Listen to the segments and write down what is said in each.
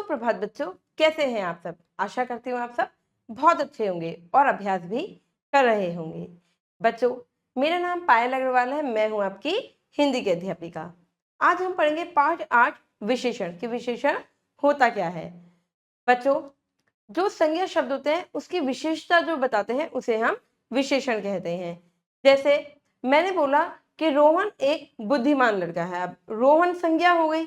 सुप्रभात बच्चों, कैसे हैं आप सब। आशा करती हूँ आप सब बहुत अच्छे होंगे और अभ्यास भी कर रहे होंगे। बच्चों, मेरा नाम पायल अग्रवाल है। मैं हूँ आपकी हिंदी की अध्यापिका। आज हम पढ़ेंगे पाठ 8 विशेषण कि विशेषण होता क्या है। बच्चों, जो संज्ञा शब्द होते हैं उसकी विशेषता जो बताते हैं उसे हम विशेषण कहते हैं। जैसे मैंने बोला कि रोहन एक बुद्धिमान लड़का है। अब रोहन संज्ञा हो गई।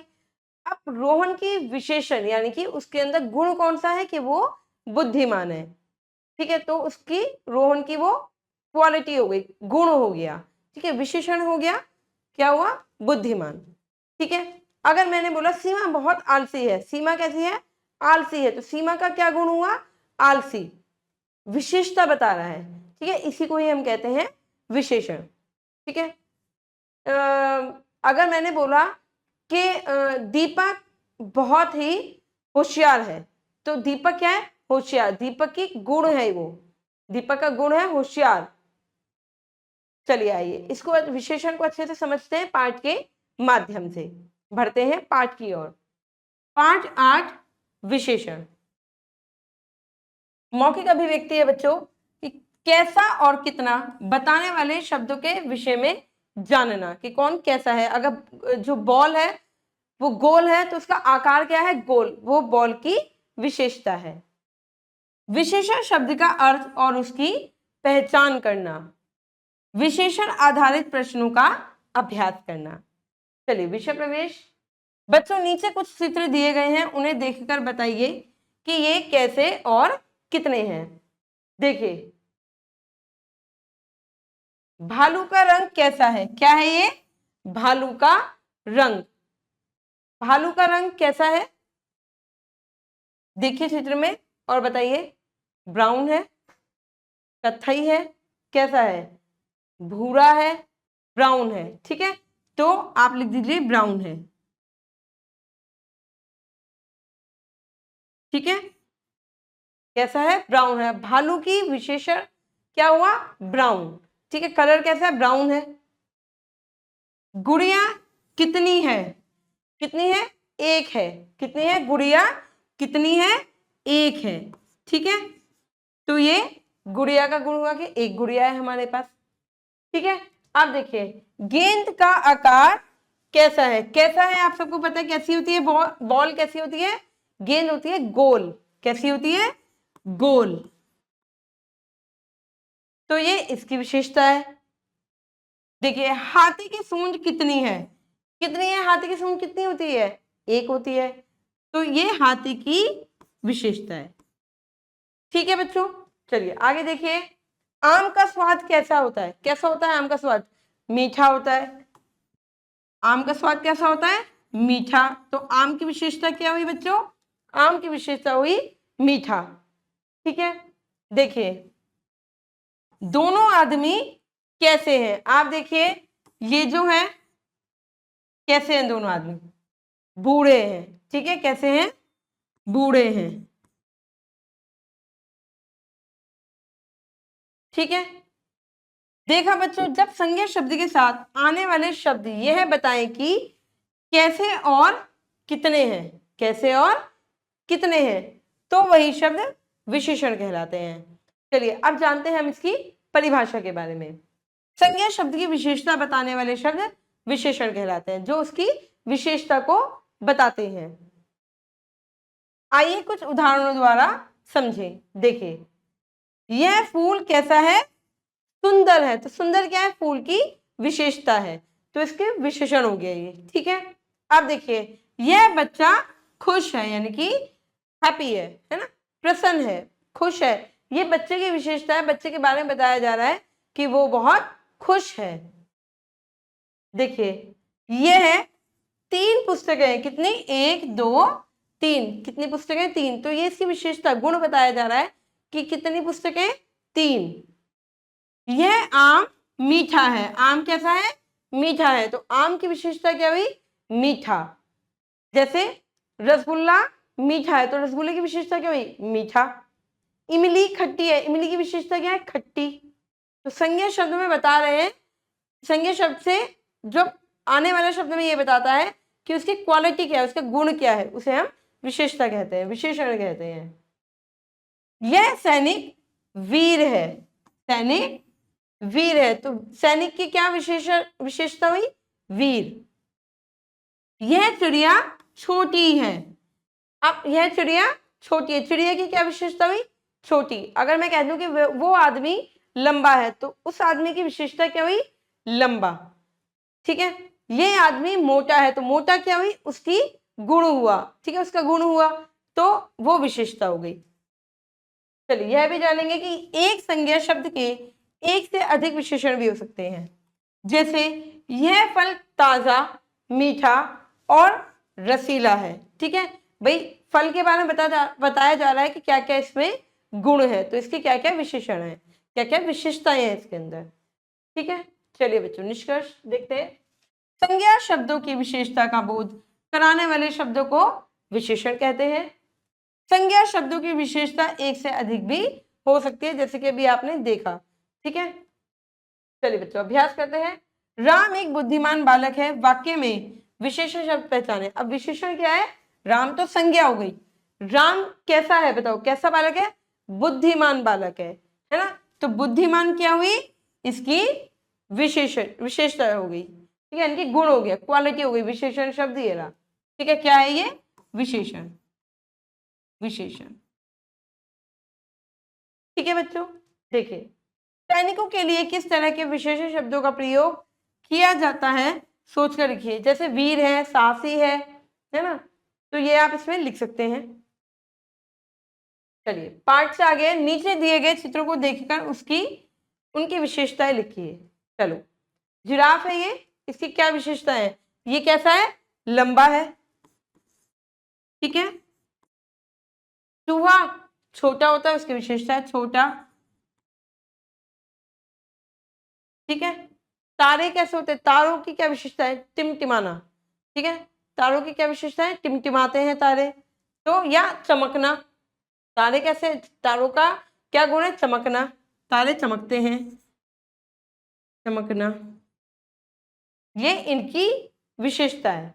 अब रोहन की विशेषण यानी कि उसके अंदर गुण कौन सा है कि वो बुद्धिमान है। ठीक है, तो उसकी रोहन की वो क्वालिटी हो गई, गुण हो गया। ठीक है, विशेषण हो गया, क्या हुआ, बुद्धिमान। ठीक है, अगर मैंने बोला सीमा बहुत आलसी है, सीमा कैसी है, आलसी है, तो सीमा का क्या गुण हुआ, आलसी, विशेषता बता रहा है। ठीक है, इसी को ही हम कहते हैं विशेषण। ठीक है, अगर मैंने बोला कि दीपक बहुत ही होशियार है, तो दीपक क्या है, होशियार, दीपक की गुण है वो, दीपक का गुण है होशियार। चलिए आइए इसको विशेषण को अच्छे से समझते हैं पाठ के माध्यम से। बढ़ते हैं पाठ की ओर। पाठ 8 विशेषण। मौखिक अभिव्यक्ति है बच्चों कि कैसा और कितना बताने वाले शब्दों के विषय में जानना कि कौन कैसा है। अगर जो बॉल है वो गोल है तो उसका आकार क्या है, गोल, वो बॉल की विशेषता है। विशेषण शब्द का अर्थ और उसकी पहचान करना, विशेषण आधारित प्रश्नों का अभ्यास करना। चलिए विषय प्रवेश। बच्चों, नीचे कुछ चित्र दिए गए हैं, उन्हें देखकर बताइए कि ये कैसे और कितने हैं। देखिए, भालू का रंग कैसा है, क्या है ये, भालू का रंग। भालू का रंग कैसा है, देखिए चित्र में और बताइए। ब्राउन है, कत्थई है, कैसा है, भूरा है, ब्राउन है। ठीक है, तो आप लिख दीजिए ब्राउन है। ठीक है, कैसा है, ब्राउन है। भालू की विशेषण क्या हुआ, ब्राउन। ठीक है, कलर कैसा है, ब्राउन है। गुड़िया कितनी है, कितनी है, एक है। कितनी है गुड़िया, कितनी है, एक है। ठीक है, तो ये गुड़िया का गुण हुआ कि एक गुड़िया है हमारे पास। ठीक है, अब देखिए गेंद का आकार कैसा है, कैसा है आप सबको पता है कैसी होती है बॉल कैसी होती है, गेंद होती है गोल, कैसी होती है, गोल। तो ये इसकी विशेषता है। देखिए हाथी की सूंड कितनी है, कितनी है, हाथी की सूंड कितनी होती है, एक होती है, तो ये हाथी की विशेषता है। ठीक है बच्चों, चलिए आगे देखिए। आम का स्वाद कैसा होता है, कैसा होता है आम का स्वाद, मीठा होता है। आम का स्वाद कैसा होता है, मीठा। तो आम की विशेषता क्या हुई बच्चों, आम की विशेषता हुई मीठा। ठीक है, देखिए दोनों आदमी कैसे हैं, आप देखिए ये जो है कैसे हैं दोनों आदमी, बूढ़े हैं। ठीक है, कैसे हैं, बूढ़े हैं। ठीक है, देखा बच्चों, जब संज्ञा शब्द के साथ आने वाले शब्द यह बताएं कि कैसे और कितने हैं, कैसे और कितने हैं, तो वही शब्द विशेषण कहलाते हैं। चलिए अब जानते हैं हम इसकी परिभाषा के बारे में। संज्ञा शब्द की विशेषता बताने वाले शब्द विशेषण कहलाते हैं, जो उसकी विशेषता को बताते हैं। आइए कुछ उदाहरणों द्वारा समझें। देखिए, यह फूल कैसा है, सुंदर है। तो सुंदर क्या है, फूल की विशेषता है, तो इसके विशेषण हो गया ये। ठीक है, अब देखिए यह बच्चा खुश है, यानी कि हैप्पी है ना, प्रसन्न है, खुश है, ये बच्चे की विशेषता है, बच्चे के बारे में बताया जा रहा है कि वो बहुत खुश है। देखिए ये है 3 पुस्तकें, कितनी, 1 2 3, कितनी पुस्तकें, 3, तो ये इसकी विशेषता गुण बताया जा रहा है कि कितनी पुस्तकें, 3। यह आम मीठा है, आम कैसा है, मीठा है, तो आम की विशेषता क्या हुई, मीठा। जैसे रसगुल्ला मीठा है, तो रसगुल्ले की विशेषता क्या हुई, मीठा। इमली खट्टी है, इमली की विशेषता क्या है, खट्टी। तो संज्ञा शब्द में बता रहे हैं, संज्ञा शब्द से जो आने वाले शब्द में ये बताता है कि उसकी क्वालिटी क्या है, उसके गुण क्या है, उसे हम विशेषता कहते हैं, विशेषण कहते हैं। यह सैनिक वीर है, सैनिक वीर है, तो सैनिक की क्या विशेषता हुई? वीर। यह चिड़िया छोटी है, अब यह चिड़िया छोटी है, चिड़िया की क्या विशेषता हुई? छोटी। अगर मैं कह दूं कि वो आदमी लंबा है, तो उस आदमी की विशेषता क्या हुई? लंबा। ठीक है, ये आदमी मोटा है, तो मोटा क्या हुई? उसकी गुण हुआ। ठीक है, उसका गुण हुआ, तो वो विशेषता हो गई। चलिए यह भी जानेंगे कि एक संज्ञा शब्द के एक से अधिक विशेषण भी हो सकते हैं। जैसे यह फल ताजा, मीठा और रसीला है। ठीक है भाई, फल के बारे में बताया जा रहा है कि क्या क्या इसमें गुण है, तो इसके क्या क्या विशेषण है, क्या क्या विशेषताएं हैं इसके अंदर। ठीक है, चलिए बच्चों निष्कर्ष देखते हैं। संज्ञा शब्दों की विशेषता का बोध कराने वाले शब्दों को विशेषण कहते हैं। संज्ञा शब्दों की विशेषता एक से अधिक भी हो सकती है, जैसे कि अभी आपने देखा। ठीक है, चलिए बच्चों अभ्यास करते हैं। राम एक बुद्धिमान बालक है, वाक्य में विशेषण शब्द पहचाने। अब विशेषण क्या है? राम तो संज्ञा हो गई, राम कैसा है बताओ, कैसा बालक है? बुद्धिमान बालक है ना, तो बुद्धिमान क्या हुई? इसकी विशेषता हो गई। ठीक है, इनकी गुण हो गया, क्वालिटी हो गई, विशेषण शब्द ये रहा। ठीक है, क्या है ये? विशेषण, विशेषण। ठीक है बच्चों, देखिए सैनिकों के लिए किस तरह के विशेषण शब्दों का प्रयोग किया जाता है सोचकर लिखिए। जैसे वीर है, साहसी है ना, तो ये आप इसमें लिख सकते हैं। चलिए पाठ से आगे नीचे दिए गए चित्रों को देखकर उनकी विशेषताएं लिखिए। चलो, जिराफ है ये, इसकी क्या विशेषता है? ये कैसा है? लंबा है। ठीक है, चूहा छोटा होता है, उसकी विशेषता है छोटा। ठीक है, तारे कैसे होते हैं? तारों की क्या विशेषता है? टिमटिमाना। ठीक है, तारों की क्या विशेषता है? टिमटिमाते हैं तारे। तो या चमकना, तारे कैसे? तारों का क्या गुण है? चमकना, तारे चमकते हैं, चमकना, ये इनकी विशेषता है।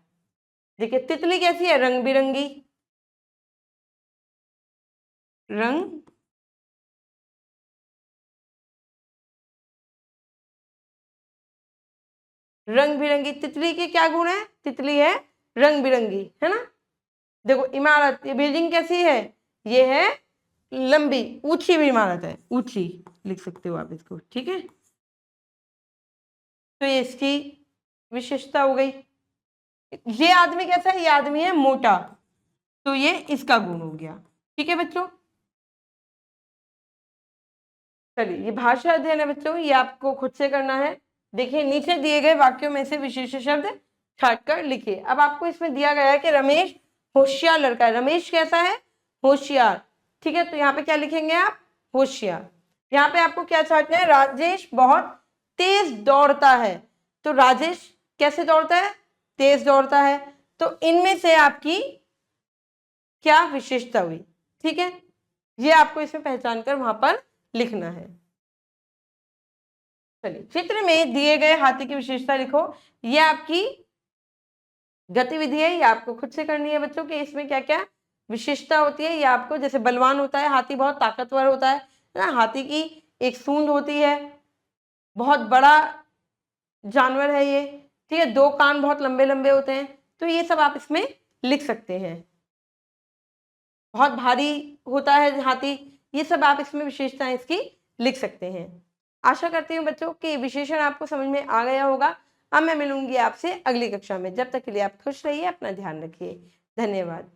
देखिए तितली कैसी है? रंग बिरंगी, रंग रंग बिरंगी। तितली के क्या गुण है? तितली है रंग बिरंगी, है ना। देखो इमारत, ये बिल्डिंग कैसी है? ये है लंबी, ऊंची भी इमारत है, ऊंची लिख सकते हो आप इसको। ठीक है, तो ये इसकी विशेषता हो गई। ये आदमी कैसा है? ये आदमी है मोटा, तो ये इसका गुण हो गया। ठीक है बच्चों, चलिए ये भाषा अध्ययन है बच्चों, ये आपको खुद से करना है। देखिए नीचे दिए गए वाक्यों में से विशेष शब्द छाट कर लिखिए। अब आपको इसमें दिया गया है कि रमेश होशियार लड़का है। रमेश कैसा है? होशियार। ठीक है, तो यहाँ पे क्या लिखेंगे आप? होशियार। यहाँ पे आपको क्या छाटना है? राजेश बहुत तेज दौड़ता है, तो राजेश कैसे दौड़ता है? तेज दौड़ता है। तो इनमें से आपकी क्या विशेषता हुई? ठीक है, ये आपको इसमें पहचान कर वहां पर लिखना है। चलिए चित्र में दिए गए हाथी की विशेषता लिखो। ये आपकी गतिविधि है, ये आपको खुद से करनी है बच्चों, कि इसमें क्या क्या विशेषता होती है। ये आपको, जैसे बलवान होता है हाथी, बहुत ताकतवर होता है ना, हाथी की एक सूंड होती है, बहुत बड़ा जानवर है ये। ठीक है, दो कान बहुत लंबे लंबे होते हैं, तो ये सब आप इसमें लिख सकते हैं। बहुत भारी होता है हाथी, ये सब आप इसमें विशेषताएं इसकी लिख सकते हैं। आशा करती हूँ बच्चों कि विशेषण आपको समझ में आ गया होगा। अब मैं मिलूंगी आपसे अगली कक्षा में, जब तक के लिए आप खुश रहिए, अपना ध्यान रखिए। धन्यवाद।